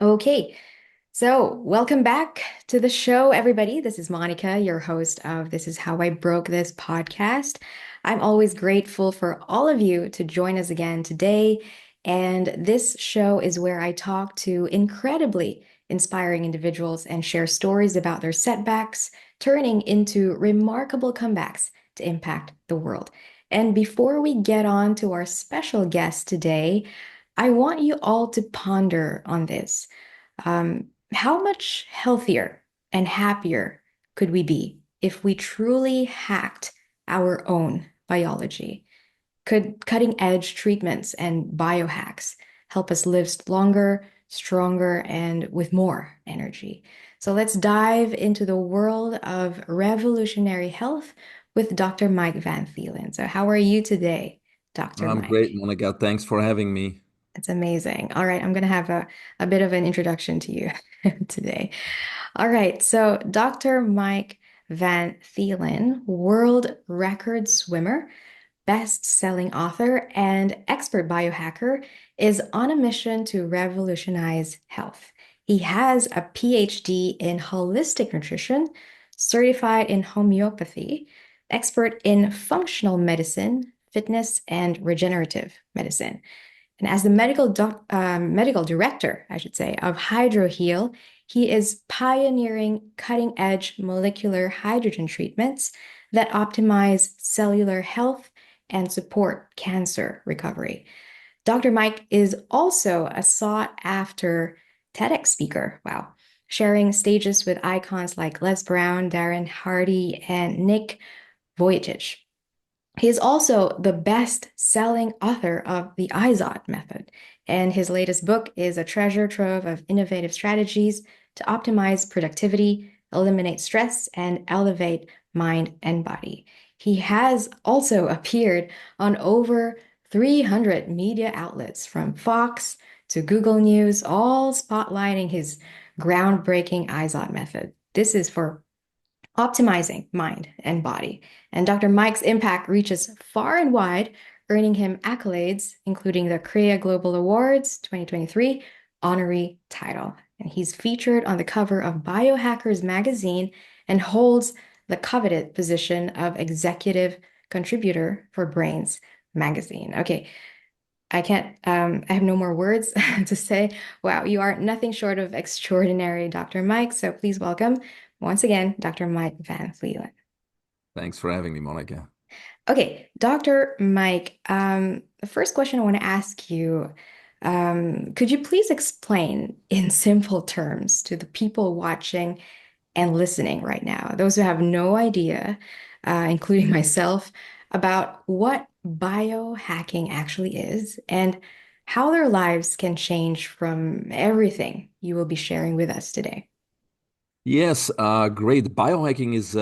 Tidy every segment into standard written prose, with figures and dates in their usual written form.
Okay, so welcome back to the show, everybody. This is Monica, your host of This Is How I Broke This podcast. I'm always grateful for all of you to join us again today. And this show is where I talk to incredibly inspiring individuals and share stories about their setbacks, turning into remarkable comebacks to impact the world. And before we get on to our special guest today, I want you all to ponder on this. How much healthier and happier could we be if we truly hacked our own biology? Could cutting edge treatments and biohacks help us live longer, stronger, and with more energy? So let's dive into the world of revolutionary health with Dr. Mike Van Thielen. So, how are you today, Dr. I'm great, Mike? Monica. Thanks for having me. It's amazing. All right, I'm going to have a bit of an introduction to you today. All right, so Dr. Mike Van Thielen, world record swimmer, best-selling author, and expert biohacker, is on a mission to revolutionize health. He has a PhD in holistic nutrition, certified in homeopathy, expert in functional medicine, fitness, and regenerative medicine. And as the medical director, I should say, of HydroHeal, he is pioneering cutting-edge molecular hydrogen treatments that optimize cellular health and support cancer recovery. Dr. Mike is also a sought-after TEDx speaker, wow, sharing stages with icons like Les Brown, Darren Hardy, and Nick Vujicic. He is also the best-selling author of the IZOD method, and his latest book is a treasure trove of innovative strategies to optimize productivity, eliminate stress, and elevate mind and body. He has also appeared on over 300 media outlets from Fox to Google News, all spotlighting his groundbreaking IZOD method. This is for optimizing mind and body. And Dr. Mike's impact reaches far and wide, earning him accolades, including the CREA Global Awards 2023 honorary title. And he's featured on the cover of Biohackers magazine and holds the coveted position of executive contributor for Brains magazine. Okay, I have no more words to say. Wow, you are nothing short of extraordinary, Dr. Mike. So please welcome once again, Dr. Mike Van Vlielen. Thanks for having me, Monica. Okay, Dr. Mike, the first question I want to ask you, could you please explain in simple terms to the people watching and listening right now, those who have no idea, including myself, about what biohacking actually is and how their lives can change from everything you will be sharing with us today? Yes, great. Biohacking is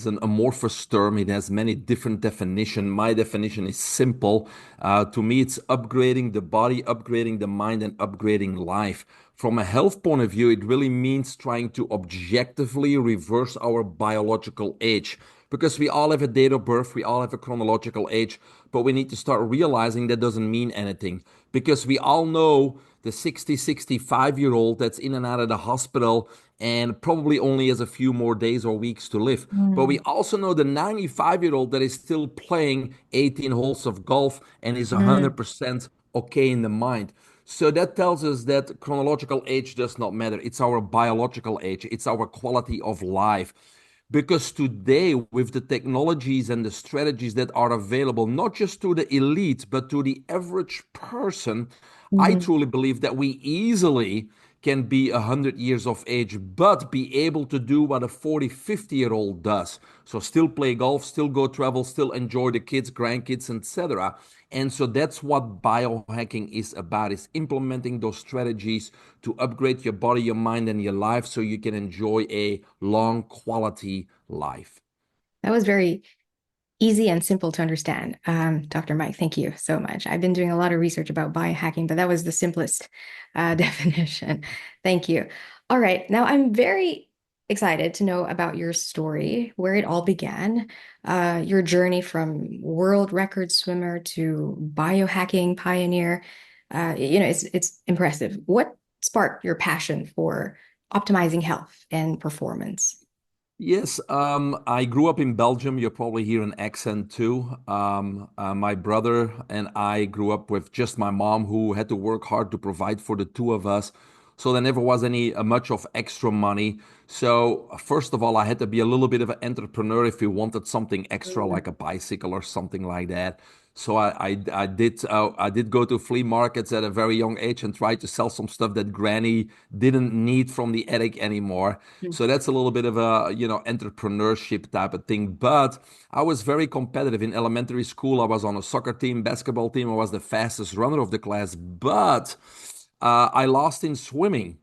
an amorphous term. It has many different definitions. My definition is simple. To me, it's upgrading the body, upgrading the mind, and upgrading life. From a health point of view, it really means trying to objectively reverse our biological age. Because we all have a date of birth, we all have a chronological age, but we need to start realizing that doesn't mean anything. Because we all know the 60, 65-year-old that's in and out of the hospital and probably only has a few more days or weeks to live. But we Mm, also know the 95-year-old that is still playing 18 holes of golf and is mm, 100% okay in the mind. So that tells us that chronological age does not matter. It's our biological age, it's our quality of life. Because today, with the technologies and the strategies that are available, not just to the elite, but to the average person, I mm. truly believe that we easily can be 100 years of age, but be able to do what a 40, 50-year-old does. So still play golf, still go travel, still enjoy the kids, grandkids, etc. And so that's what biohacking is about, is implementing those strategies to upgrade your body, your mind, and your life so you can enjoy a long quality life. That was very easy and simple to understand. Dr. Mike, thank you so much. I've been doing a lot of research about biohacking, but that was the simplest definition. Thank you. All right. Now I'm very excited to know about your story, where it all began, your journey from world record swimmer to biohacking pioneer. It's impressive. What sparked your passion for optimizing health and performance? Yes, I grew up in Belgium. You probably hear an accent too. My brother and I grew up with just my mom, who had to work hard to provide for the two of us. So there never was any much of extra money. So first of all, I had to be a little bit of an entrepreneur if we wanted something extra, like a bicycle or something like that. So I did go to flea markets at a very young age and try to sell some stuff that Granny didn't need from the attic anymore. So that's a little bit of a, entrepreneurship type of thing. But I was very competitive in elementary school. I was on a soccer team, basketball team. I was the fastest runner of the class, but I lost in swimming.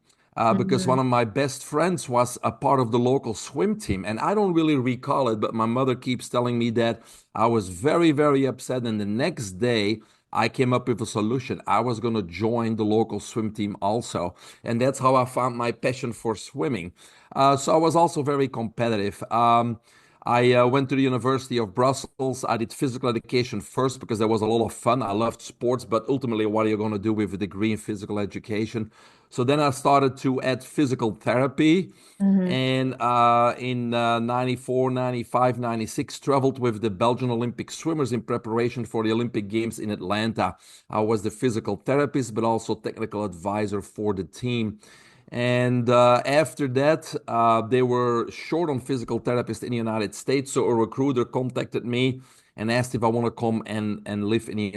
Because one Mhm. of my best friends was a part of the local swim team. And I don't really recall it, but my mother keeps telling me that I was very, very upset. And the next day, I came up with a solution. I was going to join the local swim team also. And that's how I found my passion for swimming. So I was also very competitive. I went to the University of Brussels. I did physical education first because there was a lot of fun. I loved sports, but ultimately, what are you going to do with a degree in physical education? So then I started to add physical therapy. Mhm. And in 94, 95, 96, traveled with the Belgian Olympic swimmers in preparation for the Olympic Games in Atlanta. I was the physical therapist, but also technical advisor for the team. And after that, they were short on physical therapists in the United States. So a recruiter contacted me and asked if I want to come and live in the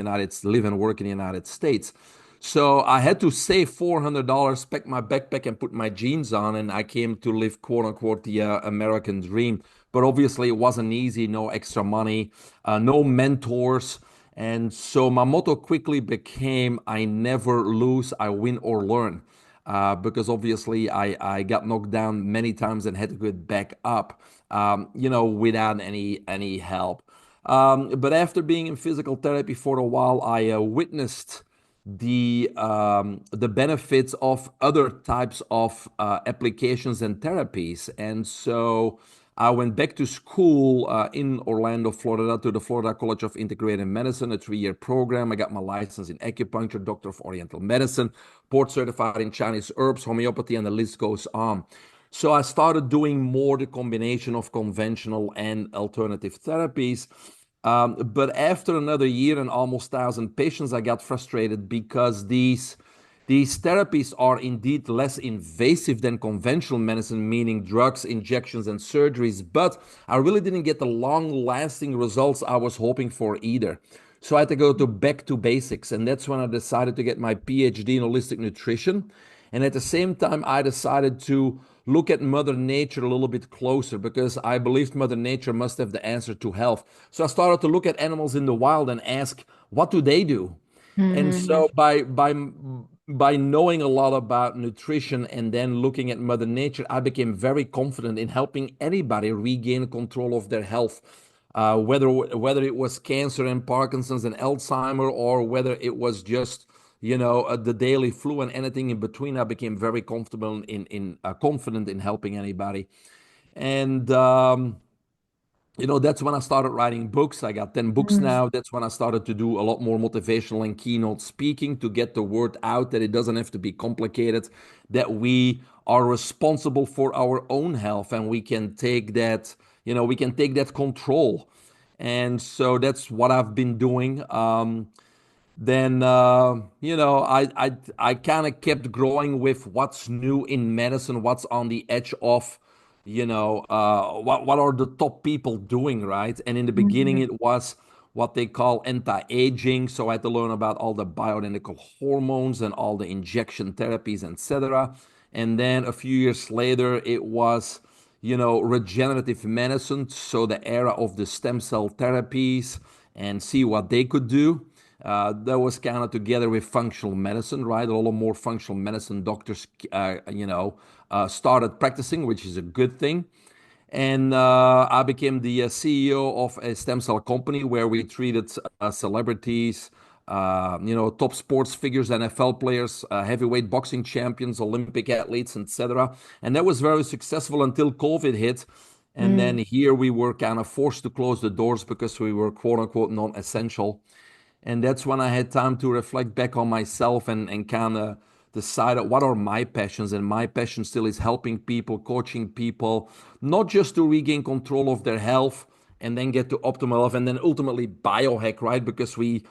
live and work in the United States. So I had to save $400, pack my backpack, and put my jeans on, and I came to live quote unquote the American dream. But obviously, it wasn't easy. No extra money, no mentors. And so my motto quickly became I never lose, I win or learn because obviously I got knocked down many times and had to get back up, without any help. But after being in physical therapy for a while, I witnessed the benefits of other types of applications and therapies, and so I went back to school in Orlando, Florida, to the Florida College of Integrative Medicine, a 3-year program. I got my license in acupuncture, doctor of Oriental Medicine, board certified in Chinese herbs, homeopathy, and the list goes on. So I started doing more the combination of conventional and alternative therapies. But after another year and almost 1,000 patients, I got frustrated because these therapies are indeed less invasive than conventional medicine, meaning drugs, injections, and surgeries. But I really didn't get the long-lasting results I was hoping for either. So I had to go to back to basics, and that's when I decided to get my PhD in holistic nutrition. And at the same time, I decided to look at Mother Nature a little bit closer because I believed Mother Nature must have the answer to health. So I started to look at animals in the wild and ask, what do they do? And Mhm. so by knowing a lot about nutrition and then looking at Mother Nature, I became very confident in helping anybody regain control of their health. Whether it was cancer and Parkinson's and Alzheimer, or whether it was just the daily flu and anything in between, I became very comfortable in confident in helping anybody. And that's when I started writing books. I got 10 books Mhm. now. That's when I started to do a lot more motivational and keynote speaking to get the word out that it doesn't have to be complicated, that we are responsible for our own health and we can take that control. And so that's what I've been doing. Then I kind of kept growing with what's new in medicine, what's on the edge of, what are the top people doing, right? And in the beginning, Mhm. it was what they call anti-aging. So I had to learn about all the bioidentical hormones and all the injection therapies, etc. And then a few years later, it was regenerative medicine. So the era of the stem cell therapies and see what they could do. That was kind of together with functional medicine, right? A lot more functional medicine doctors, started practicing, which is a good thing. And I became the CEO of a stem cell company where we treated celebrities, top sports figures, NFL players, heavyweight boxing champions, Olympic athletes, etc. And that was very successful until COVID hit. And then Mhm. here we were kind of forced to close the doors because we were quote unquote non essential. And that's when I had time to reflect back on myself and kind of decide what are my passions, and my passion still is helping people, coaching people, not just to regain control of their health and then get to optimal health and then ultimately biohack, right? Because we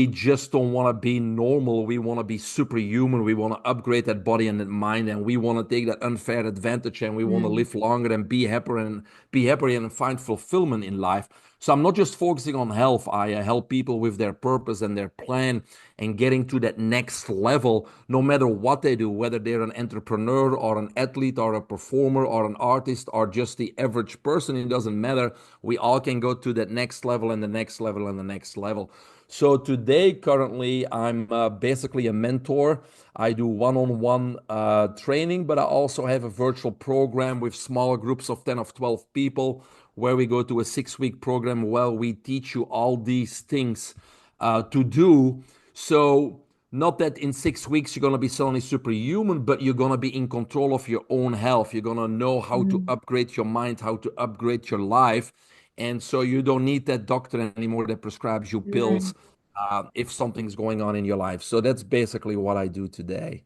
just don't want to be normal. We want to be superhuman. We want to upgrade that body and that mind, and we want to take that unfair advantage, and we want to Mm, live longer and be happier and find fulfillment in life. So I'm not just focusing on health. I help people with their purpose and their plan and getting to that next level, no matter what they do, whether they're an entrepreneur or an athlete or a performer or an artist or just the average person. It doesn't matter. We all can go to that next level and the next level and the next level. So today, currently, I'm basically a mentor. I do one-on-one training, but I also have a virtual program with smaller groups of 10 of 12 people where we go to a 6-week program where we teach you all these things to do. So not that in 6 weeks you're going to be suddenly superhuman, but you're going to be in control of your own health. You're going to know how to mm, upgrade your mind, how to upgrade your life. And so you don't need that doctor anymore that prescribes you mm. pills if something's going on in your life. So that's basically what I do today.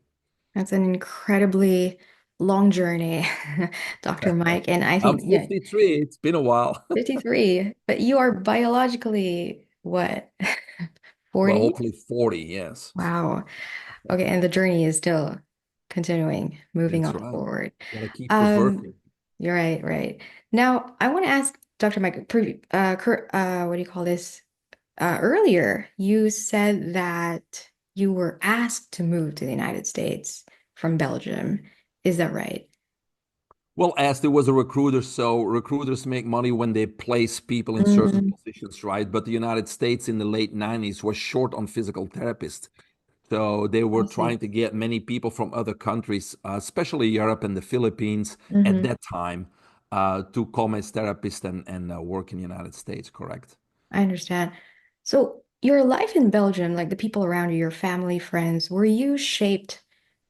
That's an incredibly long journey, Dr. Mike. And I I'm think, yeah, 53. It's been a while. 53, but you are biologically what? Well, 40? hopefully 40. Yes. Wow. Okay, and the journey is still continuing, moving That's on right. forward. Gotta keep Um, reversing. you're right, right. Now, I want to ask Dr. Mike, what do you call this? Earlier, you said that you were asked to move to the United States from Belgium. Is that right? Well, as there was a recruiter, so recruiters make money when they place people in certain Mm, positions, right? But the United States in the late 90s was short on physical therapists. So they were I trying see. to get many people from other countries, especially Europe and the Philippines at Hmm. that time, to come as therapists and work in the United States, correct? I understand. So, your life in Belgium, like the people around you, your family, friends, were you shaped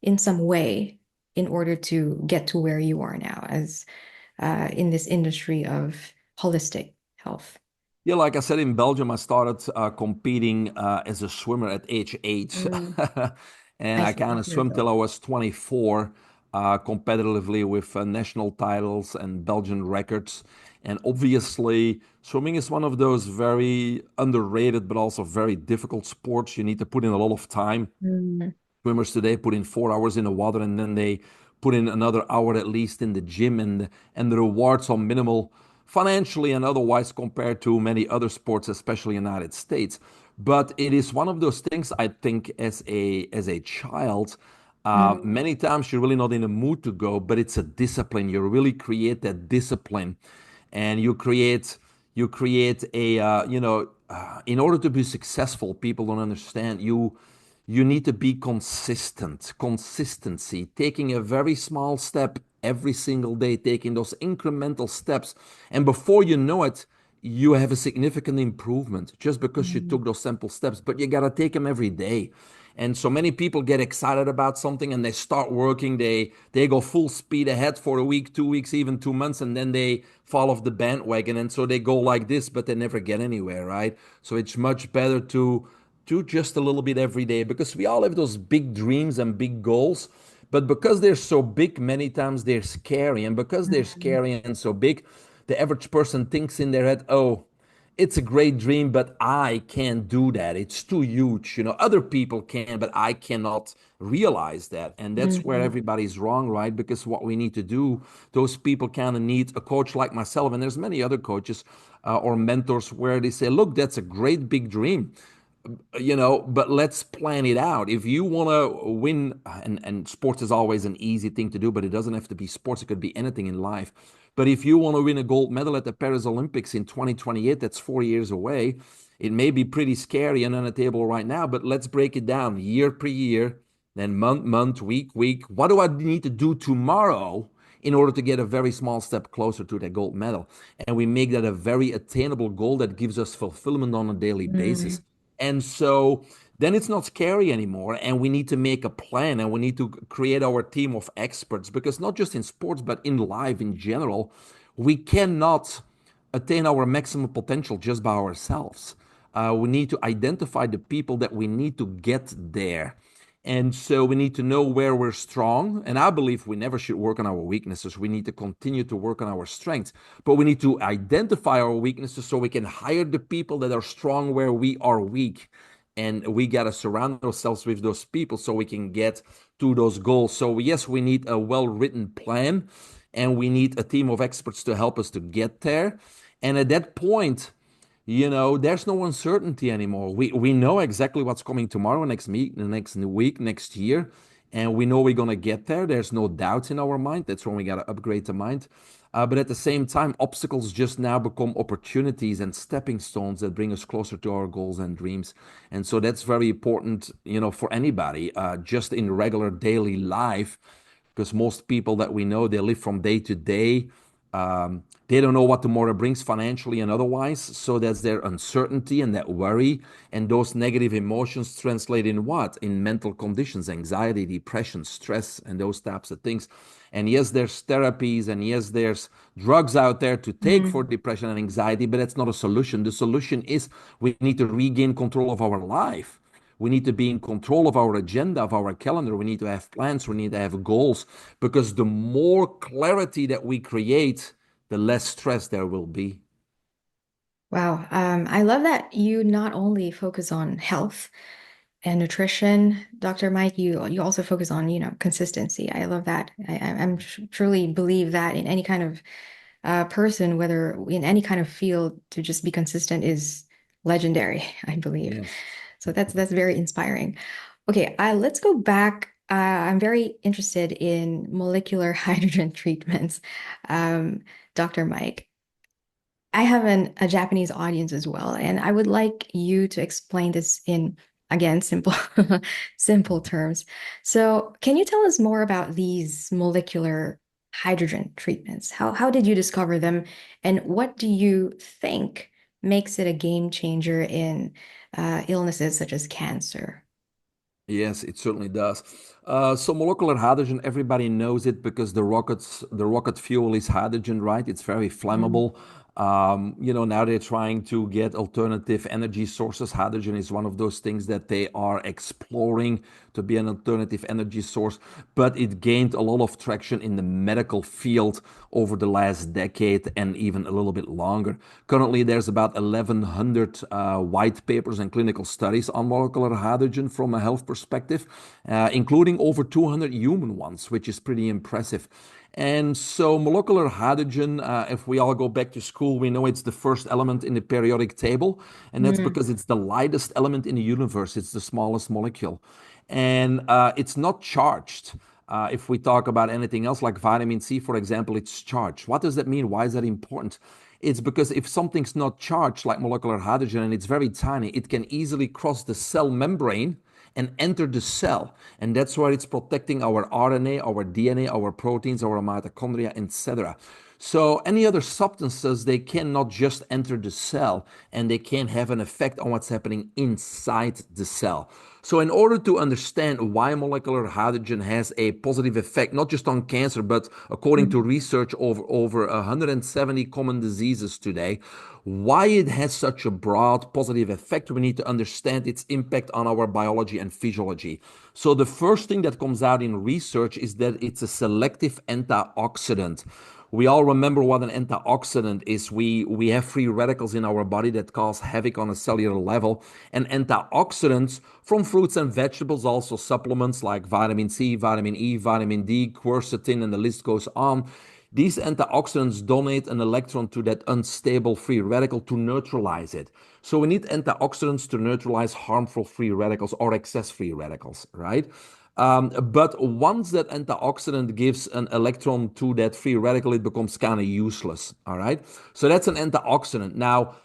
in some way in order to get to where you are now as in this industry of holistic health? Yeah, like I said, in Belgium, I started competing as a swimmer at age 8. Mm, And I I see. kind of Here we swam go. till I was 24, competitively with national titles and Belgian records. And obviously, swimming is one of those very underrated, but also very difficult sports. You need to put in a lot of time. Mm, Swimmers today put in 4 hours in the water and then they put in another hour at least in the gym, and the rewards are minimal financially and otherwise compared to many other sports, especially in the United States. But it is one of those things I think as a child, mm, many times you're really not in a mood to go, but it's a discipline. You really create that discipline, and you create a in order to be successful, people don't understand you need to be consistent. Consistency, taking a very small step every single day, taking those incremental steps. And before you know it, you have a significant improvement just because you mm, took those simple steps. But you got to take them every day. And so many people get excited about something and they start working. They go full speed ahead for a week, 2 weeks, even 2 months, and then they fall off the bandwagon. And so they go like this, but they never get anywhere, right? So it's much better to do just a little bit every day because we all have those big dreams and big goals. But because they're so big, many times they're scary. And because they're mm, scary and so big, the average person thinks in their head, oh, it's a great dream, but I can't do that. It's too huge. Other people can, but I cannot realize that. And that's where mm, everybody's wrong, right? Because what we need to do, those people kind of need a coach like myself. And there's many other coaches or mentors where they say, look, that's a great big dream, but let's plan it out. If you want to win, and sports is always an easy thing to do, but it doesn't have to be sports, it could be anything in life. But if you want to win a gold medal at the Paris Olympics in 2028, that's 4 years away. It may be pretty scary and on the table right now, but let's break it down year per year, then month, week. What do I need to do tomorrow in order to get a very small step closer to that gold medal? And we make that a very attainable goal that gives us fulfillment on a daily basis. mm, And so then it's not scary anymore. And we need to make a plan, and we need to create our team of experts, because not just in sports, but in life in general, we cannot attain our maximum potential just by ourselves. We need to identify the people that we need to get there. And so we need to know where we're strong. And I believe we never should work on our weaknesses. We need to continue to work on our strengths. But we need to identify our weaknesses so we can hire the people that are strong where we are weak. And we got to surround ourselves with those people so we can get to those goals. So, yes, we need a well written plan and we need a team of experts to help us to get there. And at that point, there's no uncertainty anymore. We know exactly what's coming tomorrow, next week, the next week, next year, and we know we're gonna get there. There's no doubt in our mind. That's when we gotta upgrade the mind. But at the same time, obstacles just now become opportunities and stepping stones that bring us closer to our goals and dreams. And so that's very important, for anybody, just in regular daily life, because most people that we know, they live from day to day. They don't know what tomorrow brings financially and otherwise. So that's their uncertainty and that worry. And those negative emotions translate in what? In mental conditions, anxiety, depression, stress, and those types of things. And yes, there's therapies and yes, there's drugs out there to take for Mm. depression and anxiety, but that's not a solution. The solution is we need to regain control of our life. We need to be in control of our agenda, of our calendar. We need to have plans. We need to have goals because the more clarity that we create, the less stress there will be. Wow. I love that you not only focus on health and nutrition, Dr. Mike, you also focus on, consistency. I love that. I'm truly believe that in any kind of person, whether in any kind of field, to just be consistent is legendary, I believe. Yes. So that's very inspiring. Okay, let's go back. I'm very interested in molecular hydrogen treatments. Dr. Mike. I have a Japanese audience as well, and I would like you to explain this in, again, simple simple terms. So, can you tell us more about these molecular hydrogen treatments? How did you discover them, and what do you think makes it a game changer in illnesses such as cancer? Yes, it certainly does. So molecular hydrogen, everybody knows it because the rocket fuel is hydrogen, right? It's very Mm. flammable. Now they're trying to get alternative energy sources. Hydrogen is one of those things that they are exploring to be an alternative energy source, but it gained a lot of traction in the medical field over the last decade and even a little bit longer. Currently, there's about 1,100 white papers and clinical studies on molecular hydrogen from a health perspective, including over 200 human ones, which is pretty impressive. And so, molecular hydrogen, if we all go back to school, we know it's the first element in the periodic table, and that's Mm. because it's the lightest element in the universe. It's the smallest molecule, and it's not charged. If we talk about anything else like vitamin C, for example, it's charged. What does that mean? Why is that important? It's because if something's not charged, like molecular hydrogen, and it's very tiny, it can easily cross the cell membrane and enter the cell. And that's why it's protecting our RNA, our DNA, our proteins, our mitochondria, etc. So any other substances, they cannot just enter the cell and they can have an effect on what's happening inside the cell. So in order to understand why molecular hydrogen has a positive effect, not just on cancer, but according to research over 170 common diseases today, why it has such a broad positive effect, we need to understand its impact on our biology and physiology. So the first thing that comes out in research is that it's a selective antioxidant. We all remember what an antioxidant is. We have free radicals in our body that cause havoc on a cellular level. And antioxidants from fruits and vegetables, also supplements like vitamin C, vitamin E, vitamin D, quercetin, and the list goes on. These antioxidants donate an electron to that unstable free radical to neutralize it. So we need antioxidants to neutralize harmful free radicals or excess free radicals, right? But once that antioxidant gives an electron to that free radical, it becomes kind of useless. All right. So that's an antioxidant. Now,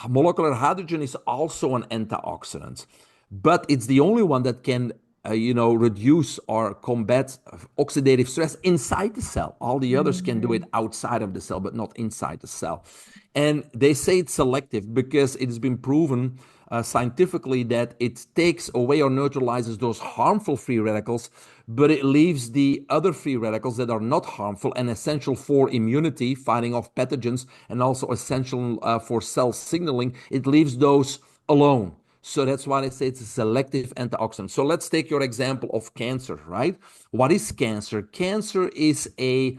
molecular hydrogen is also an antioxidant, but it's the only one that can, reduce or combat oxidative stress inside the cell. All the others can do it Mhm. outside of the cell, but not inside the cell. And they say it's selective because it has been proven scientifically that it takes away or neutralizes those harmful free radicals, but it leaves the other free radicals that are not harmful and essential for immunity, fighting off pathogens, and also essential for cell signaling. It leaves those alone. So that's why they say it's a selective antioxidant. So let's take your example of cancer, right? What is cancer? Cancer is a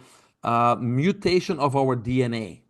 mutation of our DNA.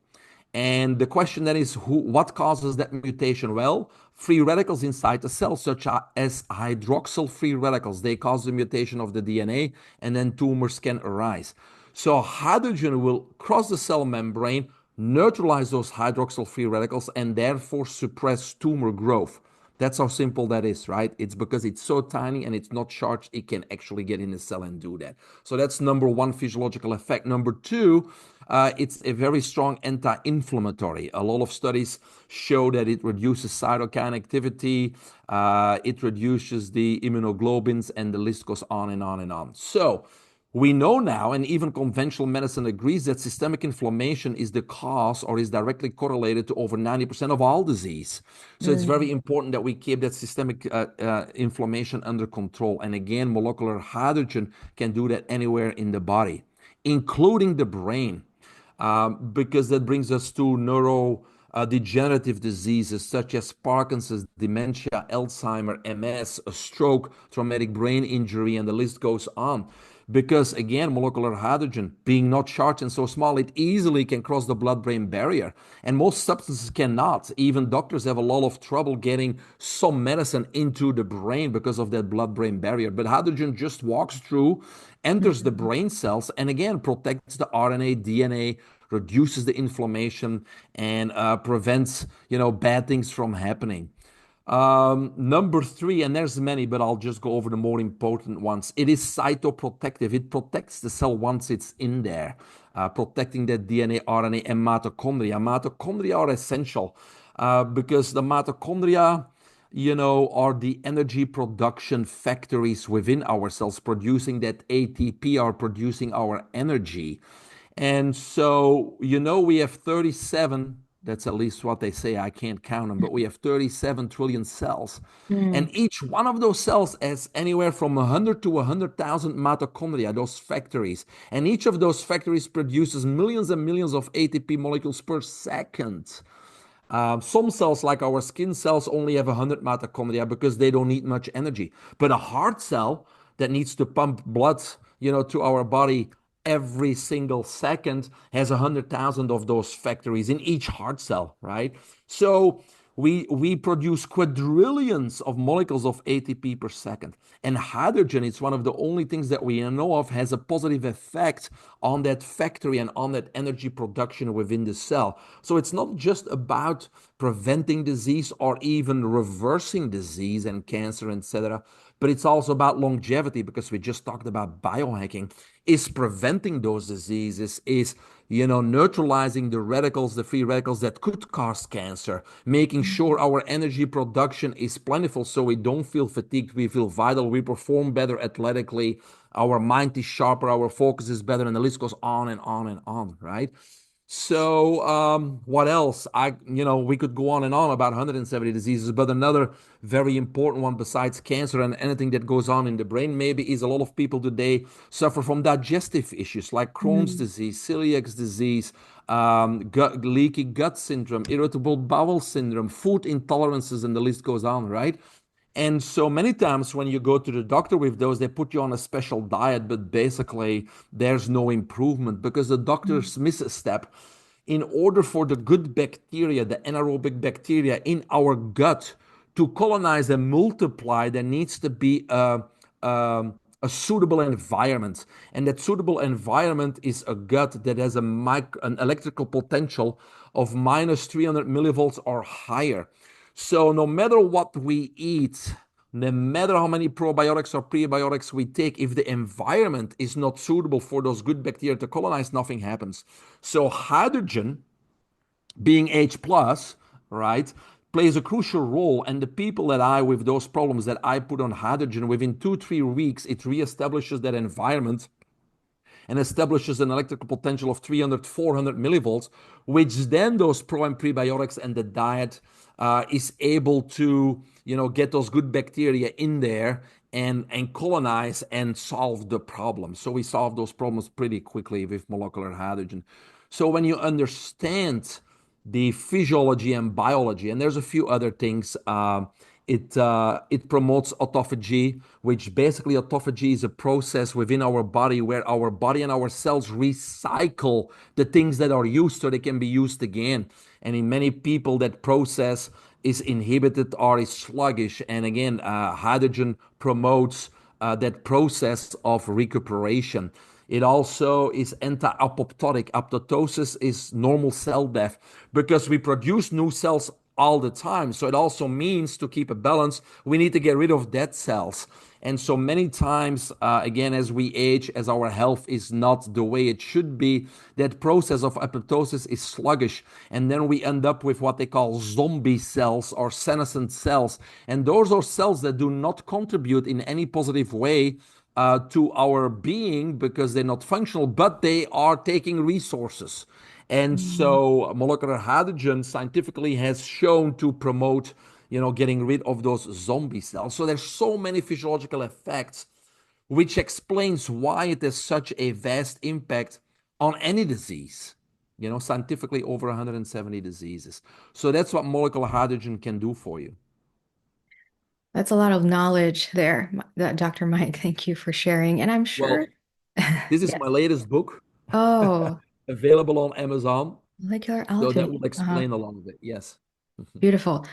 And the question then is, what causes that mutation? Well, free radicals inside the cell, such as hydroxyl free radicals, they cause the mutation of the DNA, and then tumors can arise. So hydrogen will cross the cell membrane, neutralize those hydroxyl free radicals, and therefore suppress tumor growth. That's how simple that is, right? It's because it's so tiny and it's not charged, it can actually get in the cell and do that. So that's number one physiological effect. Number two, it's a very strong anti-inflammatory. A lot of studies show that it reduces cytokine activity, it reduces the immunoglobulins, and the list goes on and on and on. So we know now, and even conventional medicine agrees, that systemic inflammation is the cause or is directly correlated to over 90% of all disease. So it's Mm. very important that we keep that systemic inflammation under control. And again, molecular hydrogen can do that anywhere in the body, including the brain, because that brings us to neurodegenerative diseases such as Parkinson's, dementia, Alzheimer, MS, a stroke, traumatic brain injury, and the list goes on. Because again, molecular hydrogen, being not charged and so small, it easily can cross the blood-brain barrier. And most substances cannot. Even doctors have a lot of trouble getting some medicine into the brain because of that blood-brain barrier. But hydrogen just walks through, enters the Mhm. brain cells, and again, protects the RNA, DNA, reduces the inflammation, and prevents, bad things from happening. Number three, and there's many, but I'll just go over the more important ones. It is cytoprotective. It protects the cell once it's in there, protecting that DNA, RNA, and mitochondria. Mitochondria are essential because the mitochondria, are the energy production factories within our cells, producing that ATP, are producing our energy. And so, we have 37, that's at least what they say. I can't count them, but we have 37 trillion cells. And Mm. each one of those cells has anywhere from 100 to 100,000 mitochondria, those factories. And each of those factories produces millions and millions of ATP molecules per second. Some cells, like our skin cells, only have 100 mitochondria because they don't need much energy. But a heart cell that needs to pump blood, to our body every single second has 100,000 of those factories in each heart cell, right? So we produce quadrillions of molecules of ATP per second. And hydrogen is one of the only things that we know of has a positive effect on that factory and on that energy production within the cell. So it's not just about preventing disease or even reversing disease and cancer, etc., but it's also about longevity, because we just talked about biohacking. Is preventing those diseases, is neutralizing the radicals, the free radicals that could cause cancer, making sure our energy production is plentiful so we don't feel fatigued, we feel vital, we perform better athletically, our mind is sharper, our focus is better, and the list goes on and on and on, right? So, what else? We could go on and on about 170 diseases, but another very important one besides cancer and anything that goes on in the brain, maybe, is a lot of people today suffer from digestive issues like Crohn's Mm. disease, celiac disease, leaky gut syndrome, irritable bowel syndrome, food intolerances, and the list goes on, right? And so many times when you go to the doctor with those, they put you on a special diet, but basically there's no improvement because the Mm. doctors miss a step. In order for the good bacteria, the anaerobic bacteria in our gut to colonize and multiply, there needs to be a suitable environment. And that suitable environment is a gut that has an electrical potential of minus 300 millivolts or higher. So no matter what we eat, no matter how many probiotics or prebiotics we take, if the environment is not suitable for those good bacteria to colonize, nothing happens. So hydrogen, being H plus, right, plays a crucial role. And the people that with those problems that I put on hydrogen, within 2-3 weeks, it reestablishes that environment and establishes an electrical potential of 300, 400 millivolts, which then those pro and prebiotics and the diet is able to, get those good bacteria in there and colonize and solve the problem. So we solve those problems pretty quickly with molecular hydrogen. So when you understand the physiology and biology, and there's a few other things It promotes autophagy, which basically autophagy is a process within our body where our body and our cells recycle the things that are used so they can be used again. And in many people, that process is inhibited or is sluggish. And again, hydrogen promotes that process of recuperation. It also is anti-apoptotic. Apoptosis is normal cell death because we produce new cells all the time. So it also means to keep a balance, we need to get rid of dead cells. And so many times, again, as we age, as our health is not the way it should be, that process of apoptosis is sluggish. And then we end up with what they call zombie cells or senescent cells. And those are cells that do not contribute in any positive way to our being because they're not functional, but they are taking resources. And Mm. so molecular hydrogen scientifically has shown to promote, getting rid of those zombie cells. So there's so many physiological effects, which explains why it has such a vast impact on any disease. Scientifically over 170 diseases. So that's what molecular hydrogen can do for you. That's a lot of knowledge there, Dr. Mike. Thank you for sharing. And I'm sure, Well, this is yeah. my latest book, Oh, available on Amazon. molecular So that will alchemy. explain a lot of it. Yes. Beautiful.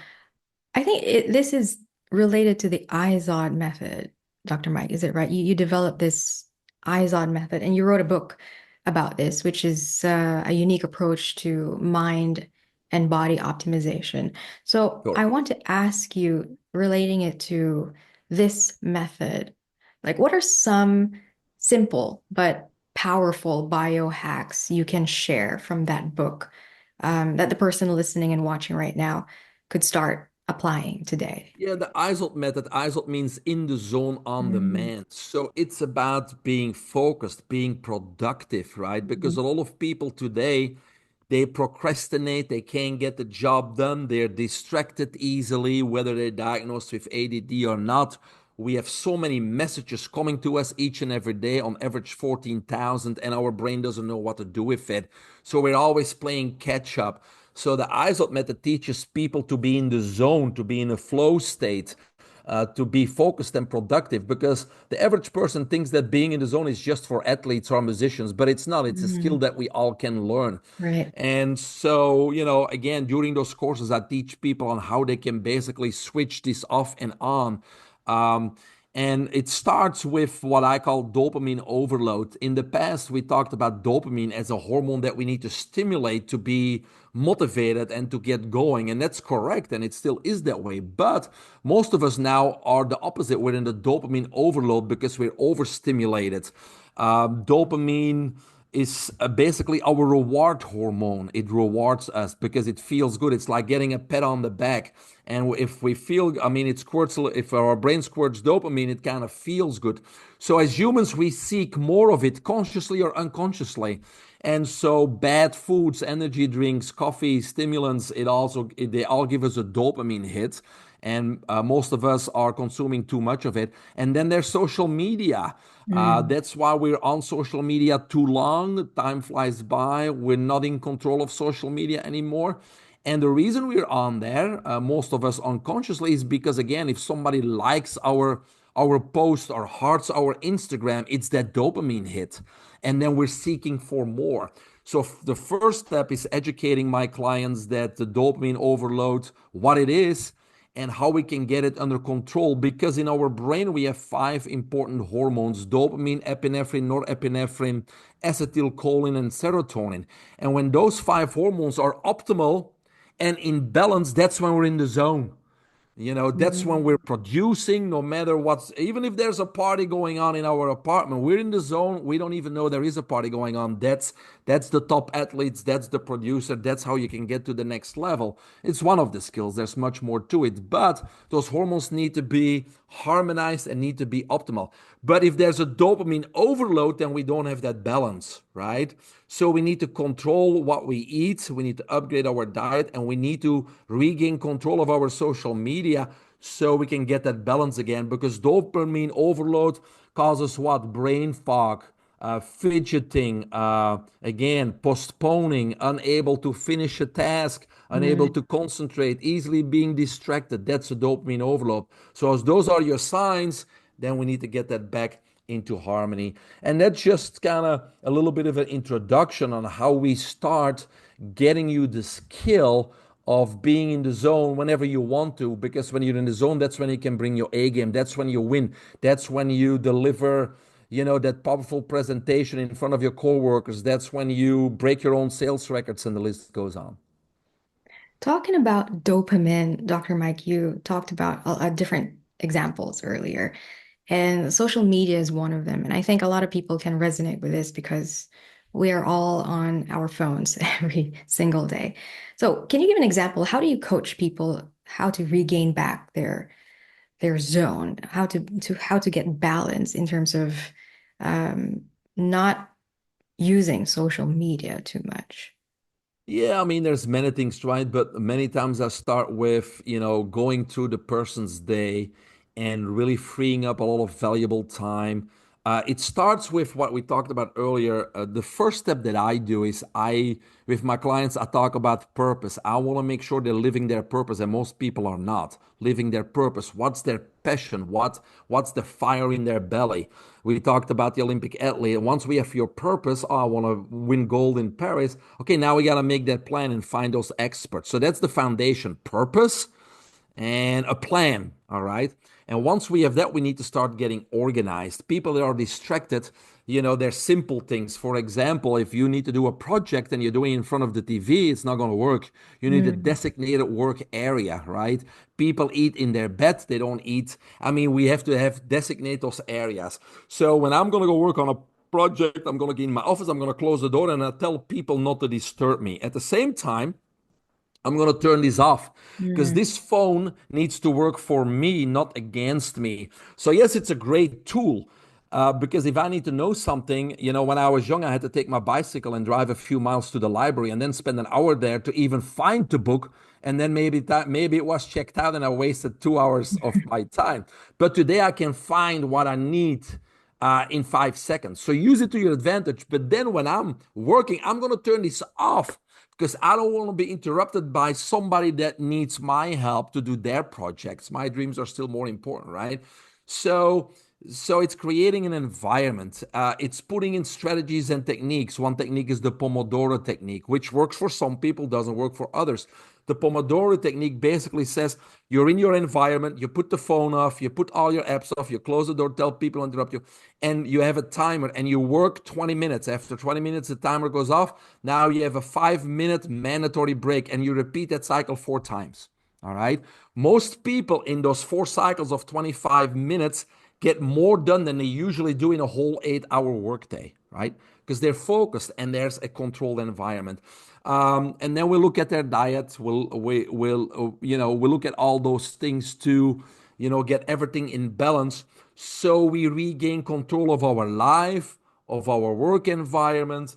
I think this is related to the IZOD method, Dr. Mike. Is it right? You developed this IZOD method and you wrote a book about this, which is a unique approach to mind and body optimization. So Sure. I want to ask you, relating it to this method, like what are some simple but powerful biohacks you can share from that book, that the person listening and watching right now could start applying today? Yeah, the ISOT method, ISOT means in the zone on Mm, demand. So it's about being focused, being productive, right? Because a lot of people today, they procrastinate, they can't get the job done, they're distracted easily, whether they're diagnosed with ADD or not. We have so many messages coming to us each and every day, on average 14,000, and our brain doesn't know what to do with it. So we're always playing catch up. So the ISOT method teaches people to be in the zone, to be in a flow state, to be focused and productive, because the average person thinks that being in the zone is just for athletes or musicians, but it's not. It's a skill mm, that we all can learn. right. And so, again, during those courses, I teach people on how they can basically switch this off and on. Um, and it starts with what I call dopamine overload. In the past, we talked about dopamine as a hormone that we need to stimulate to be motivated and to get going. And that's correct. And it still is that way. But most of us now are the opposite. We're in the dopamine overload because we're overstimulated. Dopamine is basically our reward hormone. It rewards us because it feels good. It's like getting a pat on the back. And if we feel, I mean, it squirts, if our brain squirts dopamine, it kind of feels good. So as humans, we seek more of it consciously or unconsciously. And so bad foods, energy drinks, coffee, stimulants, they all give us a dopamine hit. And most of us are consuming too much of it. And then there's social media. Mm, That's why we're on social media too long. Time flies by. We're not in control of social media anymore. And the reason we're on there, most of us unconsciously, is because again, if somebody likes our post or hearts our Instagram, it's that dopamine hit, and then we're seeking for more. So the first step is educating my clients that the dopamine overload, what it is, and how we can get it under control. Because in our brain, we have five important hormones: dopamine, epinephrine, norepinephrine, acetylcholine, and serotonin. And when those five hormones are optimal and in balance, that's when we're in the zone. That's when mm, we're producing, no matter what's, even if there's a party going on in our apartment, we're in the zone. We don't even know there is a party going on. That's the top athletes, that's the producer, that's how you can get to the next level. It's one of the skills. There's much more to it, but those hormones need to be harmonized and need to be optimal. But if there's a dopamine overload, then we don't have that balance, right? So we need to control what we eat, we need to upgrade our diet, and we need to regain control of our social media so we can get that balance again. Because dopamine overload causes what? Brain fog, fidgeting, again, postponing, unable to finish a task, unable Mm. to concentrate, easily being distracted. That's a dopamine overload. So, as those are your signs, then we need to get that back into harmony. And that's just kind of a little bit of an introduction on how we start getting you the skill of being in the zone whenever you want to, because when you're in the zone, that's when you can bring your A game. That's when you win. That's when you deliver, that powerful presentation in front of your coworkers. That's when you break your own sales records, and the list goes on. Talking about dopamine, Dr. Mike, you talked about different examples earlier, and social media is one of them. And I think a lot of people can resonate with this because we are all on our phones every single day. So, can you give an example? How do you coach people how to regain back their zone, how to get balance in terms of um, not using social media too much? Yeah, I mean, there's many things, right? But many times I start with, going through the person's day and really freeing up a lot of valuable time. It starts with what we talked about earlier. The first step that I do is with my clients, I talk about purpose. I want to make sure they're living their purpose, and most people are not living their purpose. What's their passion? What's the fire in their belly? We talked about the Olympic athlete. Once we have your purpose, oh, I want to win gold in Paris. Okay, now we got to make that plan and find those experts. So that's the foundation: purpose and a plan. All right. And once we have that, we need to start getting organized. People that are distracted, there's simple things. For example, if you need to do a project and you're doing it in front of the TV, it's not going to work. You need a Mm, designated work area, right? People eat in their bed, they don't eat. I mean, we have to have designate those areas. So when I'm going to go work on a project, I'm going to get in my office, I'm going to close the door, and I tell people not to disturb me. At the same time, I'm going to turn this off because mm, this phone needs to work for me, not against me. So, yes, it's a great tool because if I need to know something, when I was young, I had to take my bicycle and drive a few miles to the library and then spend an hour there to even find the book. And then maybe it was checked out and I wasted 2 hours of my time. But today I can find what I need in 5 seconds. So use it to your advantage. But then when I'm working, I'm going to turn this off because I don't want to be interrupted by somebody that needs my help to do their projects. My dreams are still more important, right? So, so it's creating an environment. It's putting in strategies and techniques. One technique is the Pomodoro technique, which works for some people, doesn't work for others. The Pomodoro technique basically says you're in your environment, you put the phone off, you put all your apps off, you close the door, tell people interrupt you, and you have a timer and you work 20 minutes. After 20 minutes, the timer goes off. Now you have a 5 minute mandatory break and you repeat that cycle 4 times. All right. Most people in those 4 cycles of 25 minutes get more done than they usually do in a whole 8 hour workday, right? Because they're focused and there's a controlled environment. And then we look at their diet. We'll look at all those things to, get everything in balance, so we regain control of our life, of our work environment.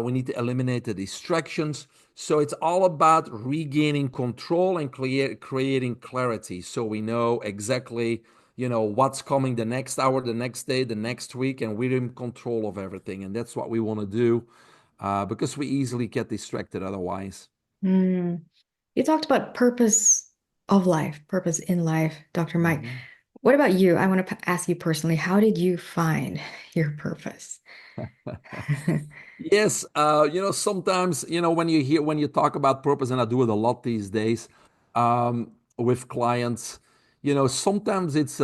We need to eliminate the distractions. So it's all about regaining control and creating clarity, so we know exactly, what's coming the next hour, the next day, the next week, and we're in control of everything. And that's what we want to do because we easily get distracted otherwise. mm. You talked about purpose of life, purpose in life, Dr. Mike. Mhm. What about you? I want to ask you personally, how did you find your purpose? Yes, sometimes, when you talk about purpose, and I do it a lot these days with clients, sometimes it's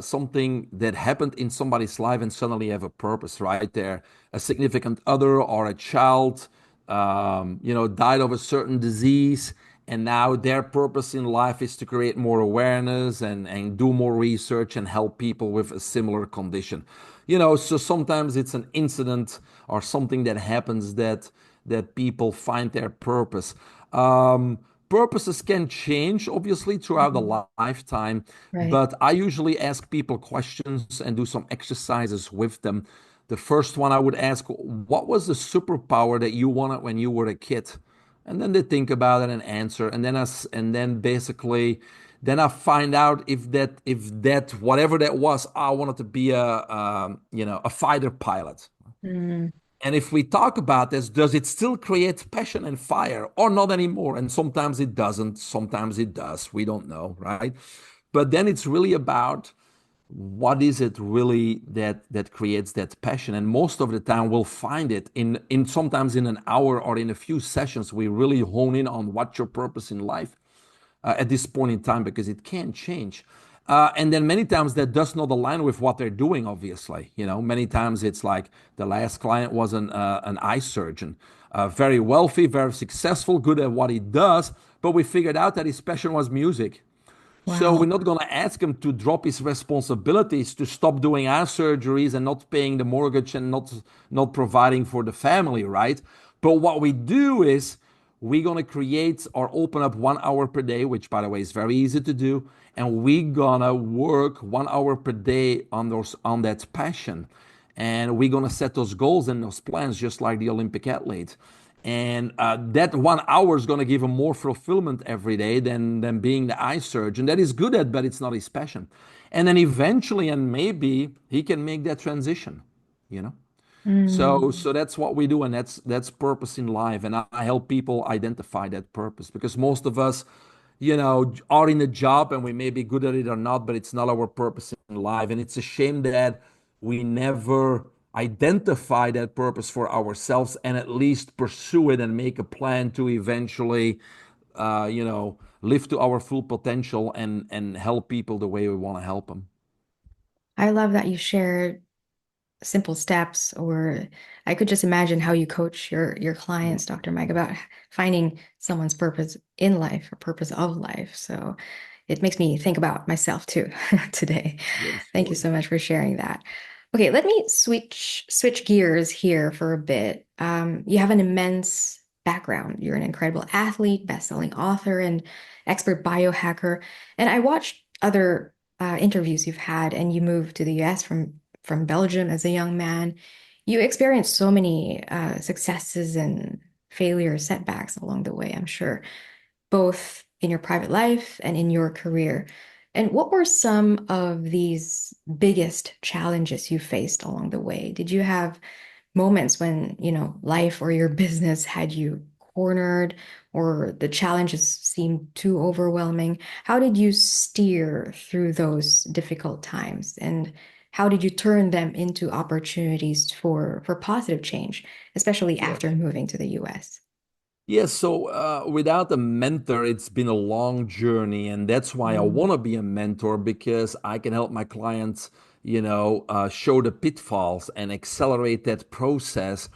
something that happened in somebody's life and suddenly have a purpose right there. A significant other or a child, died of a certain disease, and now their purpose in life is to create more awareness and do more research and help people with a similar condition. So sometimes it's an incident or something that happens that people find their purpose. Purposes can change obviously throughout the Mhm. lifetime, Right. but I usually ask people questions and do some exercises with them. The first one I would ask, what was the superpower that you wanted when you were a kid? And then they think about it and answer. And then basically, then I find out if that whatever that was, I wanted to be a fighter pilot. Mm. And if we talk about this, does it still create passion and fire or not anymore? And sometimes it doesn't, sometimes it does. We don't know, right? But then it's really about what is it really that creates that passion. And most of the time we'll find it in sometimes in an hour or in a few sessions. We really hone in on what's your purpose in life at this point in time, because it can change. And then many times that does not align with what they're doing, obviously. Many times it's like the last client was an eye surgeon, very wealthy, very successful, good at what he does, but we figured out that his passion was music. So we're Wow. not going to ask him to drop his responsibilities, to stop doing eye surgeries and not paying the mortgage and not providing for the family, right? But what we do is we're going to create or open up 1 hour per day, which by the way is very easy to do, and we're going to work 1 hour per day on that passion. And we're going to set those goals and those plans just like the Olympic athlete. And that 1 hour is going to give him more fulfillment every day than being the eye surgeon that he's good at, but it's not his passion. And then eventually, and maybe he can make that transition, you know. So that's what we do, and that's purpose in life. And I help people identify that purpose, because most of us, are in a job and we may be good at it or not, but it's not our purpose in life. And it's a shame that we never identify that purpose for ourselves and at least pursue it and make a plan to eventually, live to our full potential and help people the way we want to help them. I love that you shared simple steps, or I could just imagine how you coach your Yeah. clients, Dr. Mike, about finding someone's purpose in life or purpose of life. So it makes me think about myself too today. Yes, Thank you sure. so much for sharing that. Okay, let me switch gears here for a bit. You have an immense background. You're an incredible athlete, best-selling author, and expert biohacker. And I watched other interviews you've had, and you moved to the US from Belgium as a young man. You experienced so many successes and failures, setbacks along the way, I'm sure, both in your private life and in your career. And what were some of these biggest challenges you faced along the way? Did you have moments when, life or your business had you cornered or the challenges seemed too overwhelming? How did you steer through those difficult times? And how did you turn them into opportunities for positive change, especially after Yes. moving to the US? Yes, so without a mentor, it's been a long journey, and that's why I Mm, want to be a mentor, because I can help my clients, show the pitfalls and accelerate that process,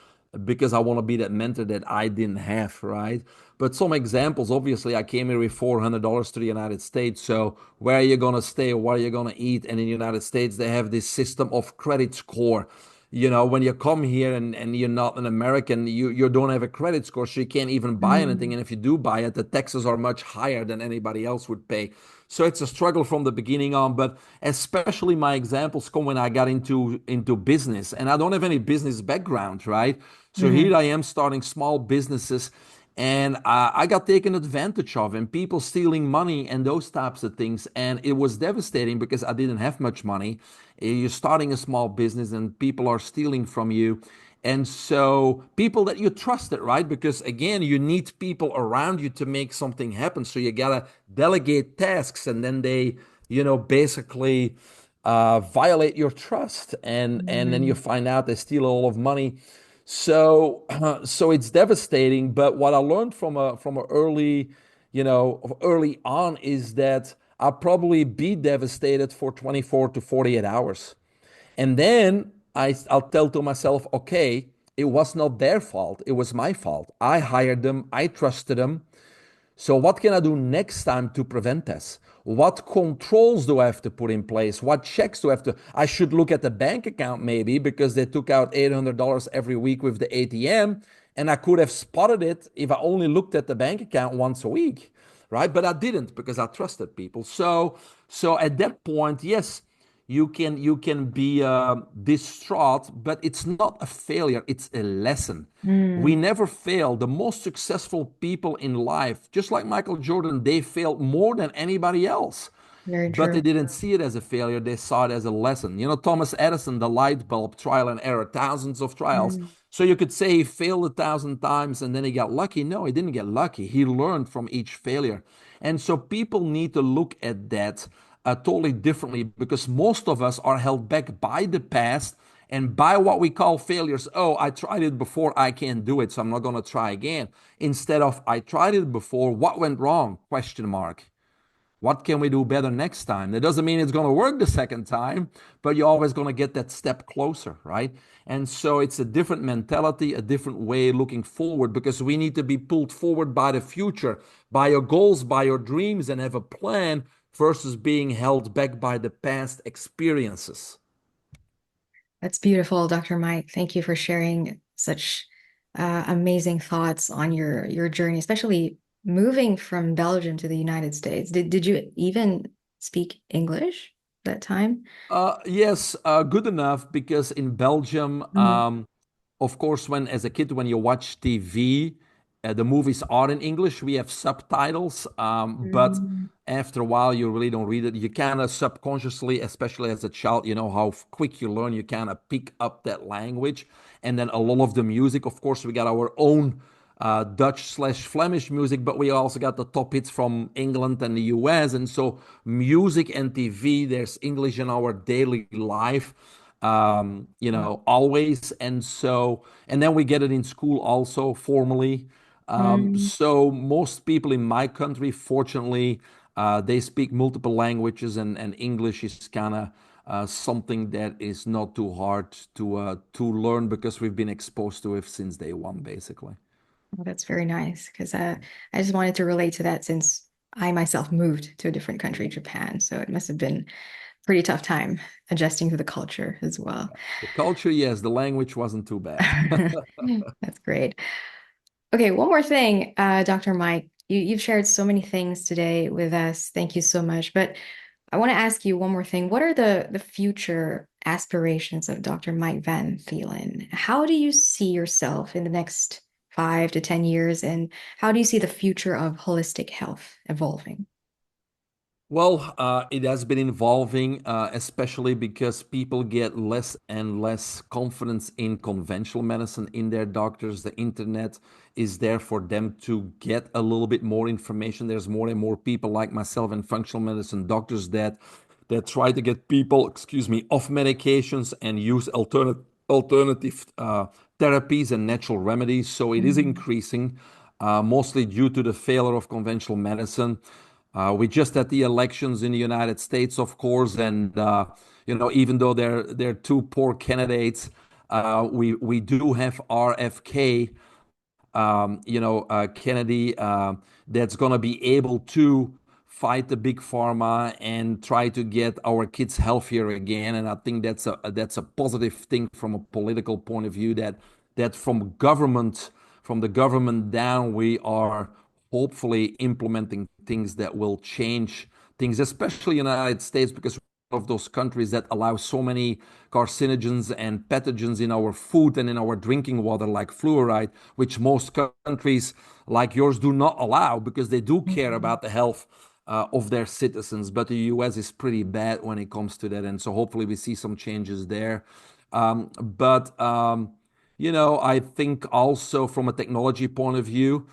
because I want to be that mentor that I didn't have, right? But some examples, obviously, I came here with $400 to the United States. So where are you going to stay? What are you going to eat? And in the United States, they have this system of credit score. When you come here and you're not an American, you don't have a credit score, so you can't even buy anything. mm, And if you do buy it, the taxes are much higher than anybody else would pay. So it's a struggle from the beginning on. But especially my examples come when I got into business, and I don't have any business background, right? So here mhm, I am starting small businesses, and I got taken advantage of, and people stealing money and those types of things. And it was devastating because I didn't have much money. You're starting a small business and people are stealing from you. And so people that you trusted, right? Because again, you need people around you to make something happen. So you gotta delegate tasks, and then they, basically violate your trust, and then you mm, find out they steal all of money. So so it's devastating. But what I learned from a early on is that I'll probably be devastated for 24 to 48 hours. And then I'll tell to myself, okay, it was not their fault. It was my fault. I hired them. I trusted them. So, what can I do next time to prevent this? What controls do I have to put in place? What checks do I have to? I should look at the bank account maybe, because they took out $800 every week with the ATM, and I could have spotted it if I only looked at the bank account once a week, right? But I didn't, because I trusted people. So at that point, yes, you can be distraught, but it's not a failure, it's a lesson. We mm, never fail. The most successful people in life, just like Michael Jordan, they failed more than anybody else. Very but they true. didn't see it as a failure. They saw it as a lesson. You know, Thomas Edison, the light bulb, trial and error, thousands of trials. Mm. So you could say he failed 1,000 times and then he got lucky. No, he didn't get lucky. He learned from each failure. And so people need to look at that totally differently because most of us are held back by the past and by what we call failures. Oh, I tried it before, I can't do it, so I'm not going to try again. Instead of I tried it before, what went wrong? Question mark. What can we do better next time? That doesn't mean it's going to work the second time, but you're always going to get that step closer, right? And so it's a different mentality, a different way looking forward because we need to be pulled forward by the future, by your goals, by your dreams, and have a plan versus being held back by the past experiences. That's beautiful, Dr. Mike. Thank you for sharing such amazing thoughts on your journey, especially moving from Belgium to the United States. Did you even speak English that time? Yes, good enough because in Belgium, Mm. of course, when as a kid, when you watch TV, the movies are in English. We have subtitles, but Mm. after a while, you really don't read it. You kind of subconsciously, especially as a child, you know how quick you learn. You kind of pick up that language, and then a lot of the music. Of course, we got our own Dutch/Flemish music, but we also got the top hits from England and the US. And so, music and TV, there's English in our daily life, always. And so, and then we get it in school also formally. Mm. So, most people in my country, fortunately, they speak multiple languages, and English is kind of something that is not too hard to learn because we've been exposed to it since day one, basically. Well, that's very nice because I just wanted to relate to that since I myself moved to a different country, Japan. So it must have been a pretty tough time adjusting to the culture as well. The culture, yes, the language wasn't too bad. That's great. Okay, one more thing, Dr. Mike. You've shared so many things today with us. Thank you so much. But I want to ask you one more thing. What are the future aspirations of Dr. Mike Van Thielen? How do you see yourself in the next 5 to 10 years, and how do you see the future of holistic health evolving? Well, it has been evolving, especially because people get less and less confidence in conventional medicine, in their doctors. The internet is there for them to get a little bit more information. There's more and more people like myself and functional medicine doctors that try to get people, excuse me, off medications and use alternative therapies and natural remedies. So it is Mm. increasing, mostly due to the failure of conventional medicine. We just had the elections in the United States, of course, and even though they're two poor candidates, we do have RFK, Kennedy, that's going to be able to fight the big pharma and try to get our kids healthier again. And I think that's a positive thing from a political point of view. That from the government down, we are hopefully implementing things that will change things, especially in the United States, because of those countries that allow so many carcinogens and pathogens in our food and in our drinking water, like fluoride, which most countries like yours do not allow because they do care Mhm. about the health of their citizens. But the US is pretty bad when it comes to that. And so hopefully we see some changes there. But I think also from a technology point of view,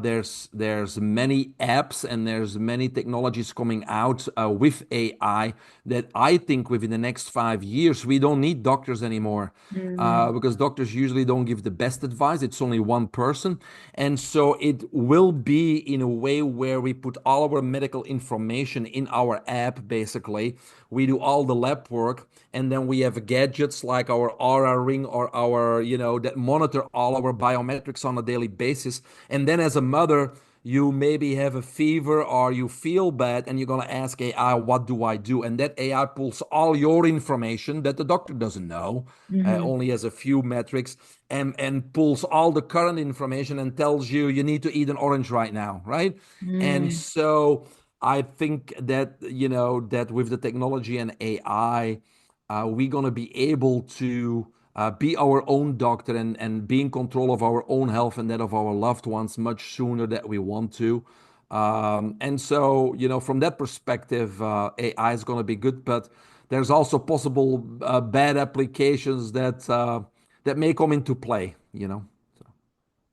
there's many apps and there's many technologies coming out with AI that I think within the next 5 years we don't need doctors anymore Mm. because doctors usually don't give the best advice. It's only one person, and so it will be in a way where we put all our medical information in our app. Basically, we do all the lab work, and then we have gadgets like our Aura ring or our that monitor all our biometrics on a daily basis. And then as a mother, you maybe have a fever or you feel bad and you're going to ask AI, what do I do? And that AI pulls all your information that the doctor doesn't know, Mhm. only has a few metrics, and pulls all the current information and tells you you need to eat an orange right now, right? And Mm. so I think that that with the technology and AI, we're going to be able to be our own doctor and be in control of our own health and that of our loved ones much sooner that we want to. And so, from that perspective, AI is going to be good, but there's also possible bad applications that may come into play. So,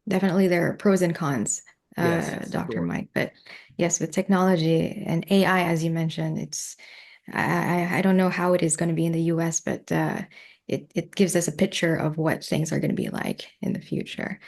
Definitely there are pros and cons, yes, Dr. sure. Mike. But yes, with technology and AI, as you mentioned, I don't know how it is going to be in the US, but it gives us a picture of what things are going to be like in the future.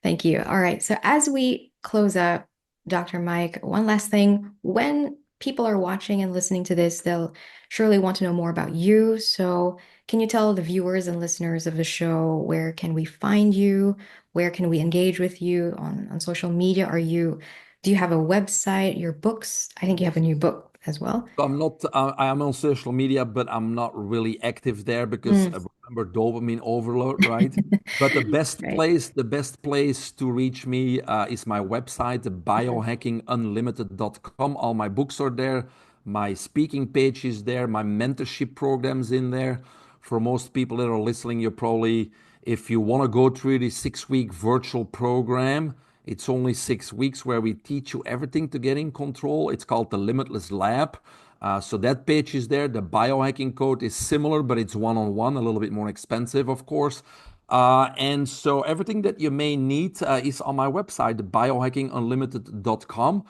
Thank you. All right. So as we close up, Dr. Mike, one last thing. When people are watching and listening to this, they'll surely want to know more about you. So can you tell the viewers and listeners of the show where can we find you? Where can we engage with you on social media? Do you have a website, your books? I think you have a new book as well. I'm not. I am on social media, but I'm not really active there because Mm. remember dopamine overload, right? But the best Right. place, the best place to reach me is my website, Mhm. biohackingunlimited.com. All my books are there. My speaking page is there. My mentorship programs in there. For most people that are listening, you're probably, if you want to go through the 6 week virtual program, it's only 6 weeks where we teach you everything to get in control. It's called the Limitless Lab. So that page is there. The biohacking code is similar, but it's one-on-one, a little bit more expensive, of course. And so everything that you may need is on my website, biohackingunlimited.com.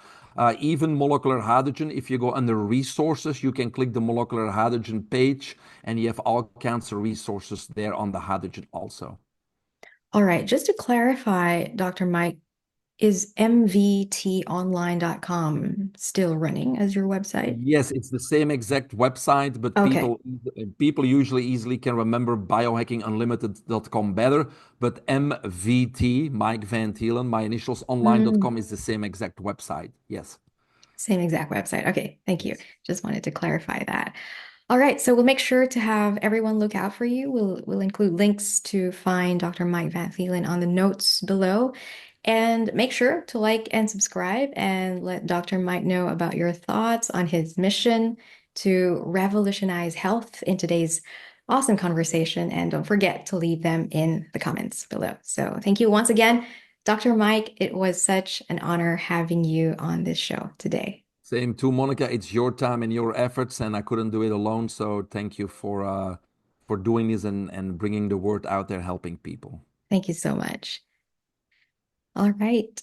Even molecular hydrogen, if you go under resources, you can click the molecular hydrogen page and you have all kinds of resources there on the hydrogen also. All right. Just to clarify, Dr. Mike, is mvtonline.com still running as your website? Yes, it's the same exact website, but Okay. people usually easily can remember biohackingunlimited.com better. But MVT, Mike Van Thielen, my initials Mm, online.com is the same exact website. Yes. same exact website. Okay, thank you. Yes. Just wanted to clarify that. All right, so we'll make sure to have everyone look out for you. We'll include links to find Dr. Mike Van Thielen on the notes below. And make sure to like and subscribe and let Dr. Mike know about your thoughts on his mission to revolutionize health in today's awesome conversation. And don't forget to leave them in the comments below. So thank you once again, Dr. Mike. It was such an honor having you on this show today. Same to Monica. It's your time and your efforts, and I couldn't do it alone. So thank you for doing this and bringing the word out there, helping people. Thank you so much. All right.